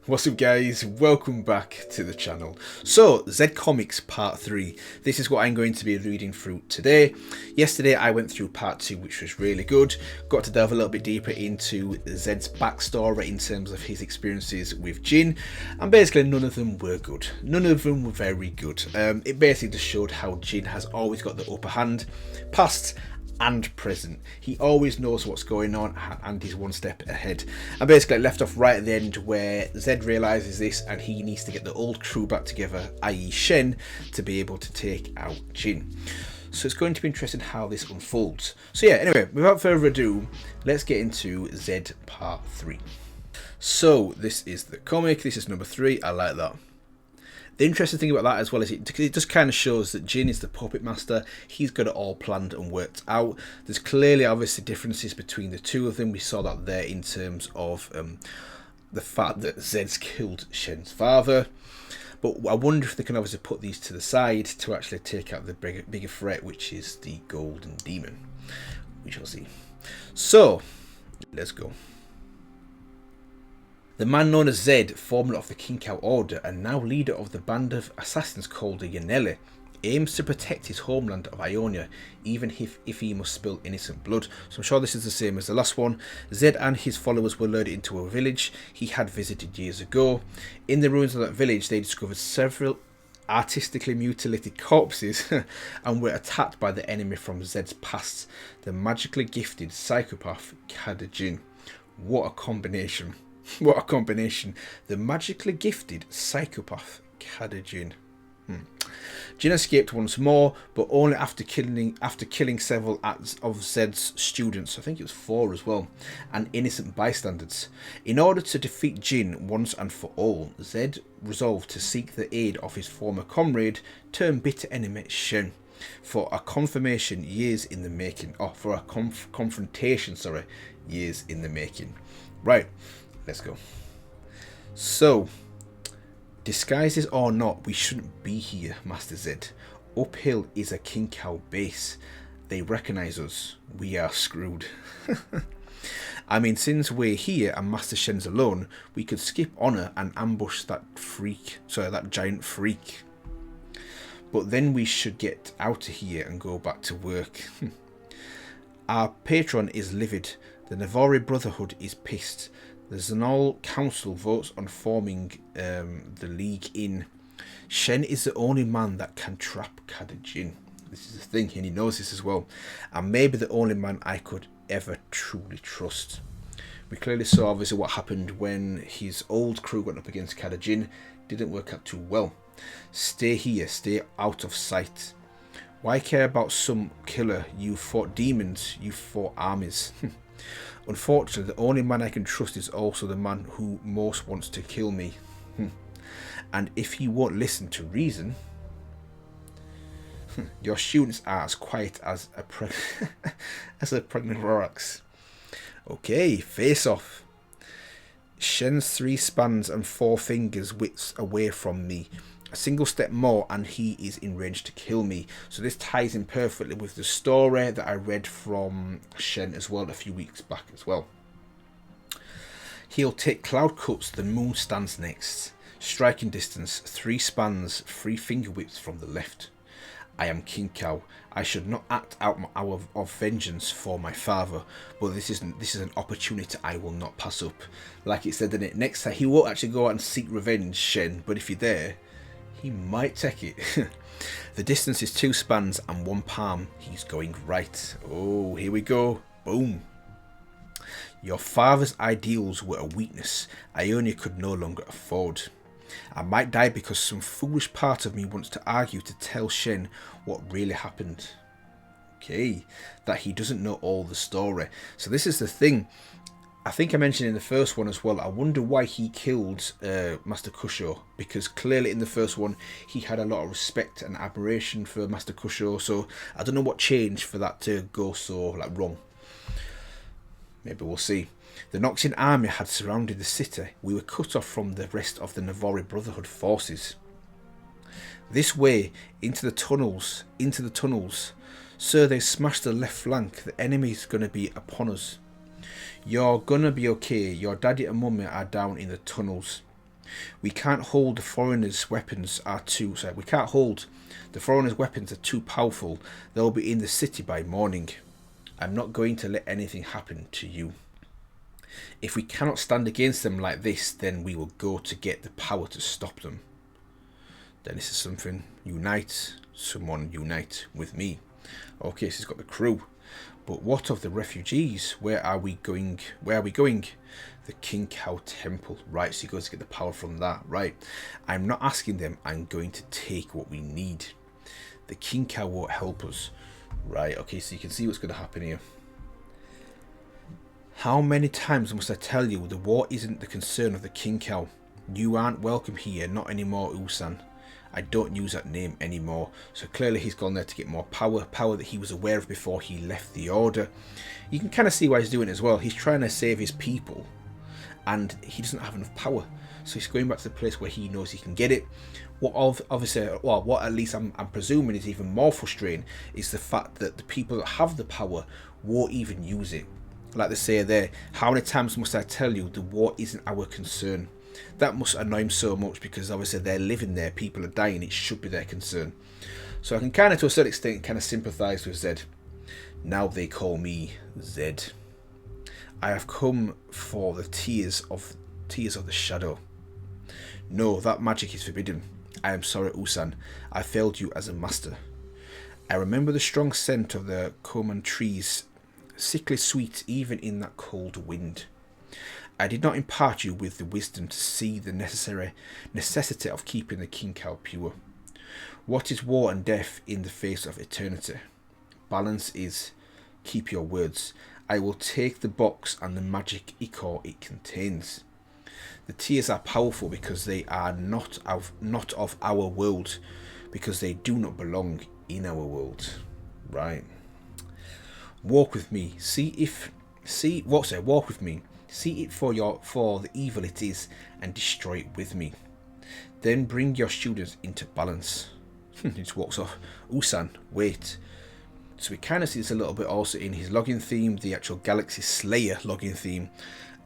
What's up guys, welcome back to the channel. So, Z Comics Part 3, this is what I'm going to be reading through today. Yesterday I went through Part 2, which was really good. Got to delve a little bit deeper into Zed's backstory in terms of his experiences with Jhin, and basically none of them were good. None of them were very good. It basically just showed how Jhin has always got the upper hand, past and present. He always knows what's going on and he's one step ahead. And basically left off right at the end where Zed realizes this and he needs to get the old crew back together, i.e. Shen, to be able to take out Jhin. So it's going to be interesting how this unfolds. So yeah, anyway, without further ado, let's get into Zed Part 3. So this is the comic, this is number 3, I like that. The interesting thing about that as well is it just kind of shows that Jhin is the puppet master. He's got it all planned and worked out. There's clearly obviously differences between the two of them. We saw that there in terms of the fact that Zed's killed Shen's father. But I wonder if they can obviously put these to the side to actually take out the bigger threat, which is the Golden Demon. We shall see. So, let's go. The man known as Zed, foreman of the King Cow Order and now leader of the band of assassins called the Yanele, aims to protect his homeland of Ionia, even if he must spill innocent blood. So I'm sure this is the same as the last one. Zed and his followers were lured into a village he had visited years ago. In the ruins of that village they discovered several artistically mutilated corpses and were attacked by the enemy from Zed's past, the magically gifted psychopath Jhin. What a combination. What a combination. The magically gifted psychopath Jhin. Jhin escaped once more, but only after killing several of Zed's students, I think it was 4 as well, and innocent bystanders. In order to defeat Jhin once and for all, Zed resolved to seek the aid of his former comrade turned bitter enemy Shen for a confrontation years in the making. Confrontation, years in the making. Right. Let's go. So, disguises or not, we shouldn't be here, Master Zed. Uphill is a King Cow base. They recognize us. We are screwed. I mean, since we're here and Master Shen's alone, we could skip honor and ambush that giant freak. But then we should get out of here and go back to work. Our patron is livid. The Navori Brotherhood is pissed. The Zanol Council votes on forming the League in. Shen is the only man that can trap Jhin. This is the thing, and he knows this as well. And maybe the only man I could ever truly trust. We clearly saw obviously what happened when his old crew went up against Jhin. Didn't work out too well. Stay here, stay out of sight. Why care about some killer? You fought demons, you fought armies. Unfortunately, the only man I can trust is also the man who most wants to kill me. And if he won't listen to reason, your students are as quiet as a pregnant Rorax. Okay, face off. Shen's 3 spans and 4 fingers widths away from me. A single step more and he is in range to kill me. So this ties in perfectly with the story that I read from Shen as well a few weeks back as well. He'll take cloud cuts, the moon stands next. Striking distance, 3 spans, 3 finger widths from the left. I am King Cow. I should not act out my hour of vengeance for my father, but this is an opportunity I will not pass up. Like it said in it, next time he won't actually go out and seek revenge, Shen, but if you're there, he might take it. The distance is 2 spans and 1 palm. He's going right. Oh, here we go. Boom. Your father's ideals were a weakness Ionia could no longer afford. I might die because some foolish part of me wants to argue to tell Shen what really happened. Okay, that he doesn't know all the story. So this is the thing. I think I mentioned in the first one as well, I wonder why he killed Master Kusho, because clearly in the first one he had a lot of respect and admiration for Master Kusho, so I don't know what changed for that to go so wrong. Maybe we'll see. The Noxian army had surrounded the city. We were cut off from the rest of the Navori Brotherhood forces. This way, into the tunnels. Sir, they smashed the left flank. The enemy's gonna be upon us. You're gonna be okay. Your daddy and mummy are down in the tunnels. We can't hold the foreigners' weapons are too. Sorry, we can't hold the foreigners' weapons are too powerful. They'll be in the city by morning. I'm not going to let anything happen to you. If we cannot stand against them like this, then we will go to get the power to stop them. Then this is something. Unite. Someone unite with me. Okay, so he's got the crew. But what of the refugees? Where are we going? Where are we going? The King Cow Temple. Right, so he goes to get the power from that. Right. I'm not asking them. I'm going to take what we need. The King Cow won't help us. Right, okay, so you can see what's going to happen here. How many times must I tell you the war isn't the concern of the King Cow? You aren't welcome here, not anymore, Usan. I don't use that name anymore. So clearly he's gone there to get more power. Power that he was aware of before he left the Order. You can kind of see why he's doing it as well. He's trying to save his people. And he doesn't have enough power. So he's going back to the place where he knows he can get it. What at least I'm presuming is even more frustrating is the fact that the people that have the power won't even use it. Like they say there, how many times must I tell you the war isn't our concern? That must annoy him so much because obviously they're living there, people are dying, it should be their concern. So I can kind of to a certain extent kind of sympathise with Zed. Now they call me Zed. I have come for the tears of the shadow. No, that magic is forbidden. I am sorry, Usan. I failed you as a master. I remember the strong scent of the common trees, sickly sweet even in that cold wind. I did not impart you with the wisdom to see the necessity of keeping the King Cow pure. What is war and death in the face of eternity? Balance is, keep your words. I will take the box and the magic ichor it contains. The tears are powerful because they are not of our world, because they do not belong in our world. Right. Walk with me. Walk with me. See it for the evil it is, and destroy it with me. Then bring your students into balance. He just walks off. Usan, wait. So we kind of see this a little bit also in his login theme, the actual Galaxy Slayer login theme.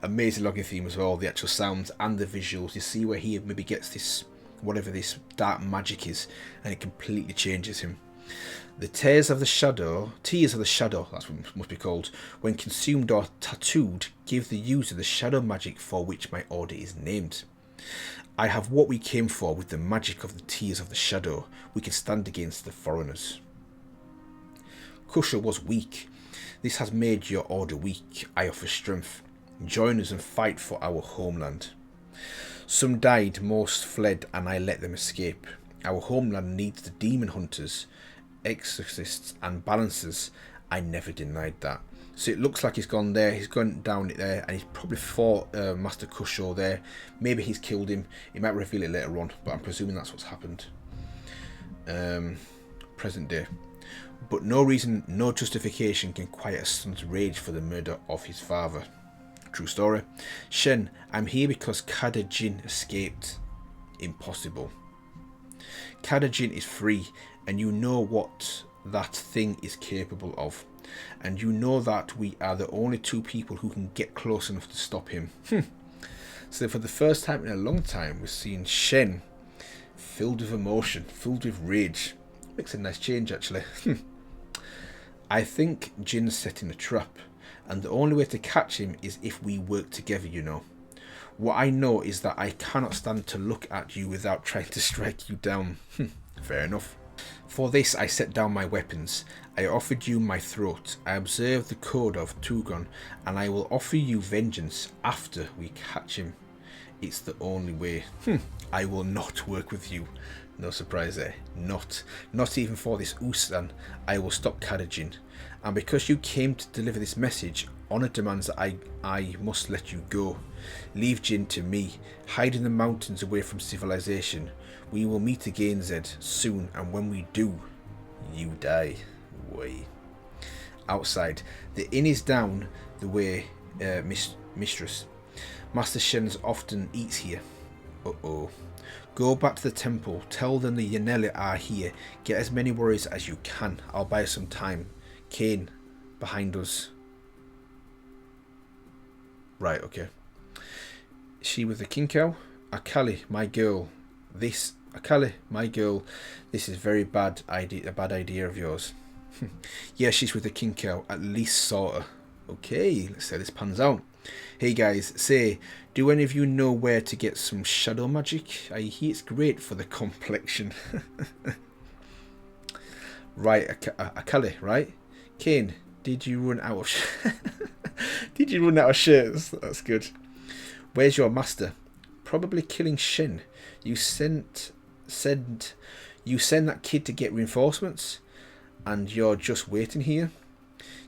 Amazing login theme as well, the actual sounds and the visuals. You see where he maybe gets this, whatever this dark magic is, and it completely changes him. The tears of the shadow, that's what it must be called, when consumed or tattooed, give the user the shadow magic for which my order is named. I have what we came for with the magic of the tears of the shadow. We can stand against the foreigners. Kusha was weak. This has made your order weak. I offer strength. Join us and fight for our homeland. Some died, most fled, and I let them escape. Our homeland needs the demon hunters, exorcists and balancers. I never denied that. So it looks like he's gone there, he's gone down it there, and he's probably fought Master Kusho there. Maybe he's killed him. He might reveal it later on, but I'm presuming that's what's happened. Present day. But no reason, no justification can quiet a son's rage for the murder of his father. True story. Shen, I'm here because Kada Jhin escaped. Impossible. Kada Jhin is free, and you know what that thing is capable of. And you know that we are the only two people who can get close enough to stop him. So for the first time in a long time, we're seeing Shen filled with emotion, filled with rage. Makes a nice change, actually. I think Jin's setting a trap, and the only way to catch him is if we work together, you know. What I know is that I cannot stand to look at you without trying to strike you down. Fair enough. For this I set down my weapons. I offered you my throat. I observed the code of Tugon, and I will offer you vengeance after we catch him. It's the only way. I will not work with you. No surprise there. Not even for this Usan. I will stop Kada Jhin. And because you came to deliver this message, honor demands that I must let you go. Leave Jhin to me. Hide in the mountains away from civilization. We will meet again, Zed, soon, and when we do, you die. Way. Outside. The inn is down the way, mistress. Master Shen often eats here. Uh-oh. Go back to the temple. Tell them the Yaneli are here. Get as many warriors as you can. I'll buy some time. Kane, behind us. Right, okay. Is she with the King Cow? Akali, my girl, this Akali, my girl, this is very bad idea. A bad idea of yours. Yeah, she's with the king cow, at least sorta. Okay, let's see how this pans out. Hey guys, say, do any of you know where to get some shadow magic? I hear it's great for the complexion. Right, Akali, right? Kane, did you run out of did you run out of shirts? That's good. Where's your master? Probably killing Shin. You sent that kid to get reinforcements, and you're just waiting here.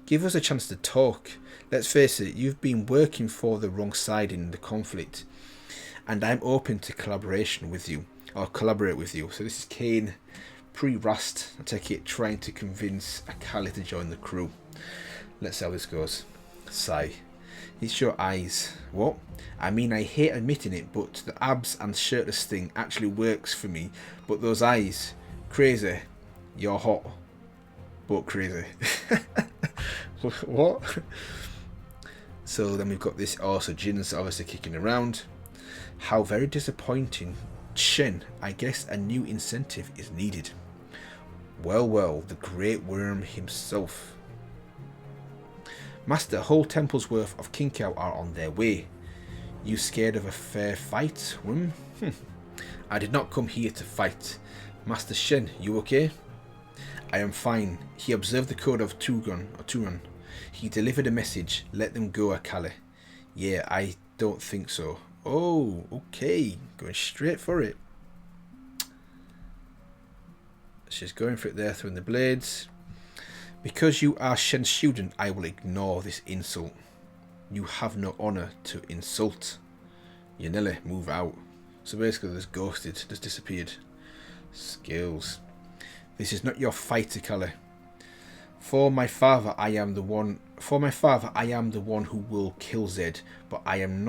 Give us a chance to talk. Let's face it, you've been working for the wrong side in the conflict, and I'm open to collaboration with you, or collaborate with you. So this is Kane, pre-Rast, I take it, trying to convince Akali to join the crew. Let's see how this goes. Sigh. It's your eyes. What? I mean, I hate admitting it, but the abs and shirtless thing actually works for me. But those eyes, crazy. You're hot, but crazy. What? So then we've got this. Also, Jin's obviously kicking around. How very disappointing. Shen, I guess a new incentive is needed. Well, well, the great worm himself. Master, whole temple's worth of king cow are on their way. You scared of a fair fight, worm? I did not come here to fight. Master Shen, you okay? I am fine. He observed the code of Turan. He delivered a message. Let them go, Akali. Yeah, I don't think so. Oh, okay. Going straight for it. She's going for it there, throwing the blades. Because you are Shen's student, I will ignore this insult. You have no honour to insult. Yanele, move out. So basically, there's ghosted, just disappeared. Skills. This is not your fight, Akali. For my father, I am the one who will kill Zed, but I am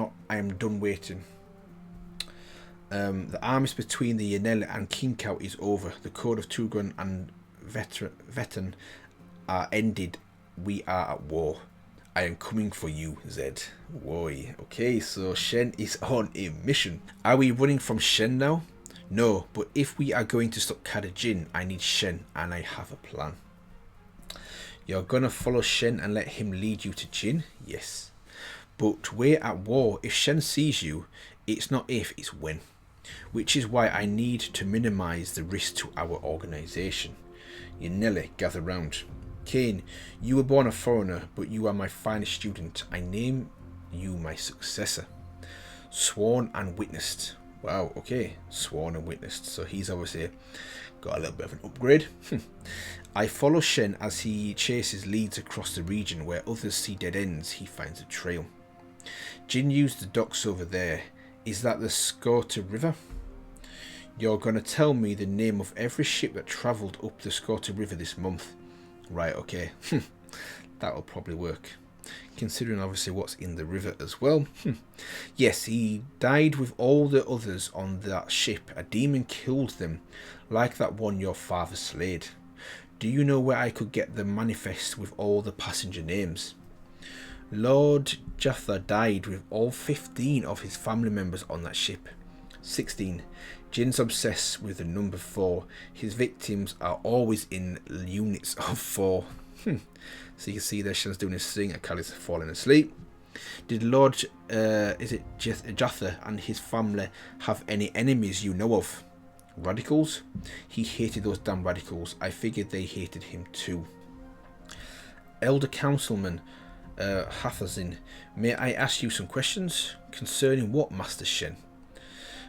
done waiting. The armies between the Yanele and King Cow is over. The code of Tugun and Veteran are ended. We are at war. I am coming for you, Zed. Woi. Okay, so Shen is on a mission. Are we running from Shen now? No, but if we are going to stop Jhin, I need Shen, and I have a plan. You're gonna follow Shen and let him lead you to Jhin? Yes. But we're at war. If Shen sees you, it's not if, it's when. Which is why I need to minimize the risk to our organization. Yanele, gather round. Kane, you were born a foreigner, but you are my finest student. I name you my successor. Sworn and witnessed. Wow, okay. Sworn and witnessed. So he's obviously got a little bit of an upgrade. I follow Shen as he chases leads across the region. Where others see dead ends, he finds a trail. Jhin used the docks over there. Is that the Skota River? You're going to tell me the name of every ship that travelled up the Skota River this month. Right, okay. That'll probably work. Considering obviously what's in the river as well. Yes, he died with all the others on that ship. A demon killed them, like that one your father slayed. Do you know where I could get the manifest with all the passenger names? Lord Jatha died with all 15 of his family members on that ship. 16. Jin's obsessed with the number 4. His victims are always in units of 4. So you can see there Shen's doing his thing. Akali's falling asleep. Did Lord Jatha and his family have any enemies you know of? Radicals? He hated those damn radicals. I figured they hated him too. Elder Councilman Hathazin, may I ask you some questions? Concerning what, Master Shen?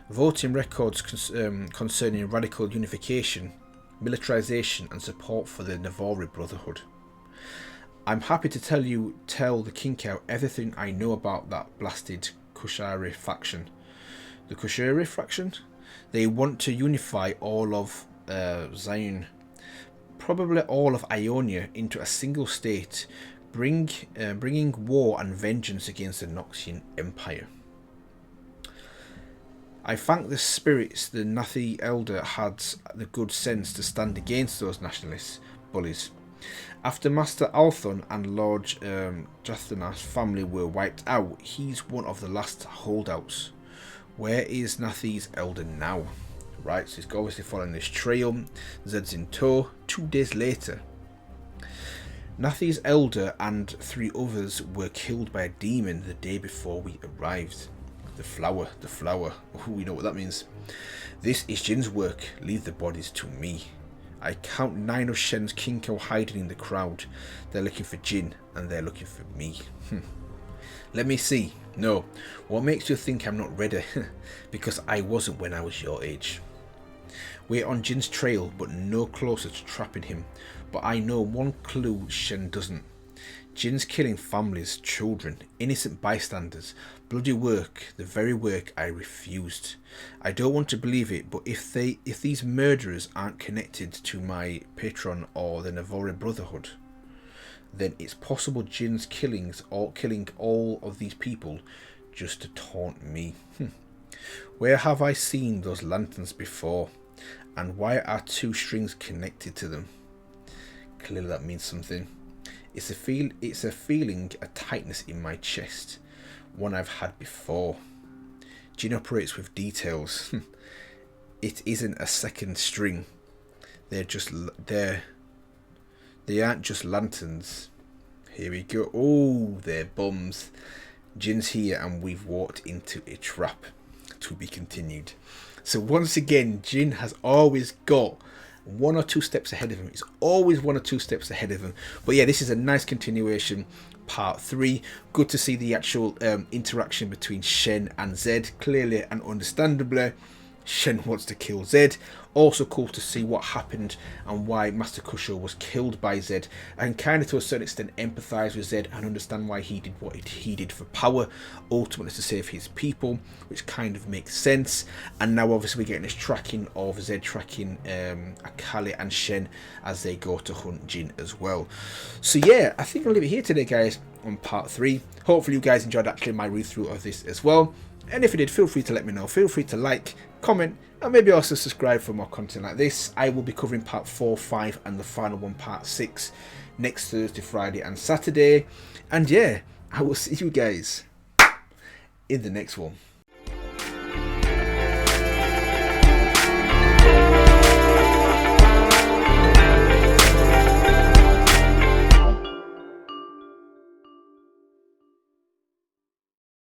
Voting records concerning radical unification, militarization and support for the Navori Brotherhood. I'm happy to tell the King Cow everything I know about that blasted Kushari faction. The Kushari faction? They want to unify all of Zion, probably all of Ionia, into a single state, bringing war and vengeance against the Noxian Empire. I thank the spirits the Nathi Elder had the good sense to stand against those nationalist bullies. After Master Althon and Lord Jathana's family were wiped out, he's one of the last holdouts. Where is Nathi's elder now? Right, so he's obviously following this trail. Zed's in tow. 2 days later, Nathi's elder and 3 others were killed by a demon the day before we arrived. The flower, the flower. Oh, we know what that means. This is Jhin's work. Leave the bodies to me. I count 9 of Shen's king cow hiding in the crowd. They're looking for Jhin and they're looking for me. Let me see. No. What makes you think I'm not ready? Because I wasn't when I was your age. We're on Jhin's trail, but no closer to trapping him. But I know one clue Shen doesn't. Jhin's killing families, children, innocent bystanders. Bloody work, the very work I refused. I don't want to believe it, but if these murderers aren't connected to my patron or the Navori Brotherhood, then it's possible Jhin's killing all of these people just to taunt me. Where have I seen those lanterns before? And why are 2 strings connected to them? Clearly that means something. It's a feeling, a tightness in my chest, one I've had before. Jhin operates with details. It isn't a second string. They aren't just lanterns. Here we go. Oh, they're bums. Jhin's here and we've walked into a trap. To be continued. So once again, Jhin has always got 1 or 2 steps ahead of him. He's always 1 or 2 steps ahead of him. But yeah, this is a nice continuation. Part 3. Good to see the actual interaction between Shen and Zed. Clearly and understandably, Shen wants to kill Zed. Also cool to see what happened and why Master Kusho was killed by Zed, and kind of to a certain extent empathise with Zed and understand why he did what he did for power, ultimately to save his people, which kind of makes sense. And now obviously we're getting this tracking of Zed tracking Akali and Shen as they go to hunt Jhin as well. So yeah, I think I'll leave it here today, guys, on part 3. Hopefully you guys enjoyed actually my read through of this as well. And if you did, feel free to let me know. Feel free to like, comment, and maybe also subscribe for more content like this. I will be covering part 4, 5, and the final one, part 6, next Thursday, Friday, and Saturday. And yeah, I will see you guys in the next one.